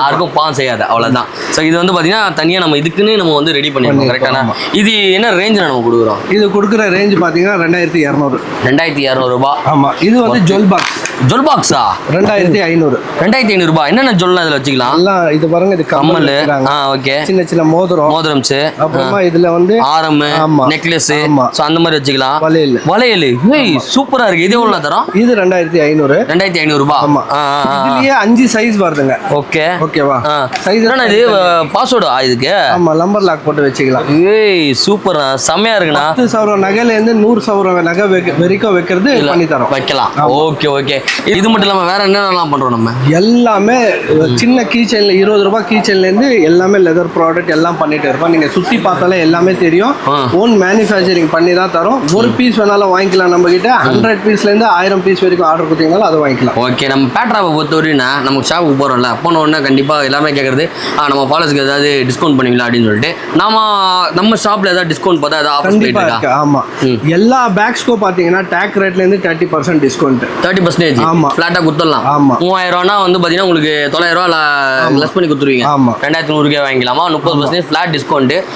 யாருக்கும் பாவம் செய்யாது, அவ்வளவுதான். ஸோ இது வந்து பாத்தீங்கன்னா தனியா நம்ம இதுக்குன்னு நம்ம வந்து ரெடி பண்ணிருக்கோம். கரெக்டான இது என்ன ரேஞ்சில் நம்ம கொடுக்குறோம்? இது கொடுக்குற ரேஞ்ச் பாத்தீங்கன்னா 2200. 2200 ரூபாய். ஆமா, இது வந்து ஜுவல் பாக்ஸ். ஜுவல் பாக்ஸா? 2500. 2500 ரூபாய். என்னென்ன ஜுவல்லாம் இதுல வச்சுக்கலாம்? எல்லாம் இது பாருங்க, இது கம்மல். ஓகே. சின்ன சின்ன மோதிரம்ஸ். அப்புறமா இதுல வந்து ஆரம், நெக்லஸ், சோ அந்த மாதிரி வச்சுக்கலாம். வளையல். ஏய் சூப்பரா இருக்கு. இது எவ்வளவு தரோம்? இது 2500. 2500 ரூபாய். ஆமா. இதுலயே 5 சைஸ் வருதுங்க. ஓகே. ஓகேவா? சைஸ் என்ன இது பாஸ்வேர்ட் இதுக்கு? ஆமா, நம்பர் லாக் போட்டு வச்சுக்கலாம். ஏய் சூப்பரா, செமையா இருக்குண்ணா. 10,000 நகையில இருந்து 100,000 நகை வரைக்கும் வைக்கிறது பண்ணி தரோம். வைக்கலாம். Okay okay. இது மட்டும் இல்லாம வேற என்னென்னலாம் பண்றோம் நம்ம? எல்லாமே சின்ன கீ செயின்ல 20 ரூபாய் கீ செயின்ல இருந்து எல்லாமே லெதர் ப்ராடக்ட் எல்லாம் பண்ணிட்டு இருப்போம். நீங்க சுத்தி பார்த்தாலே எல்லாமே தெரியும். ஓன் மேனுஃபேக்சரிங் பண்ணி தான் தரோம். ஒரு பீஸ் வேணாலும் வாங்கிக்கலாம். நம்ம கிட்ட 100 பீஸ்ல இருந்து 1000 பீஸ் வரைக்கும் ஆர்டர் கொடுத்தீங்கனாலும் அதை வாங்கிக்கலாம். ஓகே. நம்ம பேட்ராவை பொறுத்தவரைனா நம்ம ஷாப்புக்கு போறோம்ல, போன உடனே கண்டிப்பா எல்லாமே கேட்கறது நம்ம ஃபாலோஸ்க்கு ஏதாவது டிஸ்கவுண்ட் பண்ணுவீங்களா அப்படின்னு சொல்லிட்டு நம்ம ஷாப்ல ஏதாவது டிஸ்கவுண்ட் பார்த்தா ஏதாவது ஆஃபர் போயிட்டு இருக்கா? ஆமா, எல்லா பேக்ஸ்க்கும் பாத்தீங்கன்னா டேக் ரேட்ல இருந்து 30% டிஸ்கவுண்ட். 30%. ஆமா, ஃபிளாட்டா குடுத்துடலாம். 3000 ரூபானா வந்து பாத்தீங்கன்னா உங்களுக்கு 900 ரூபாய் லெஸ் பண்ணி கொடுத்துருவீங்க. 2100 வாங்கிக்கலாமா? 30% ஃபிளாட் டிஸ்கவுண்ட்.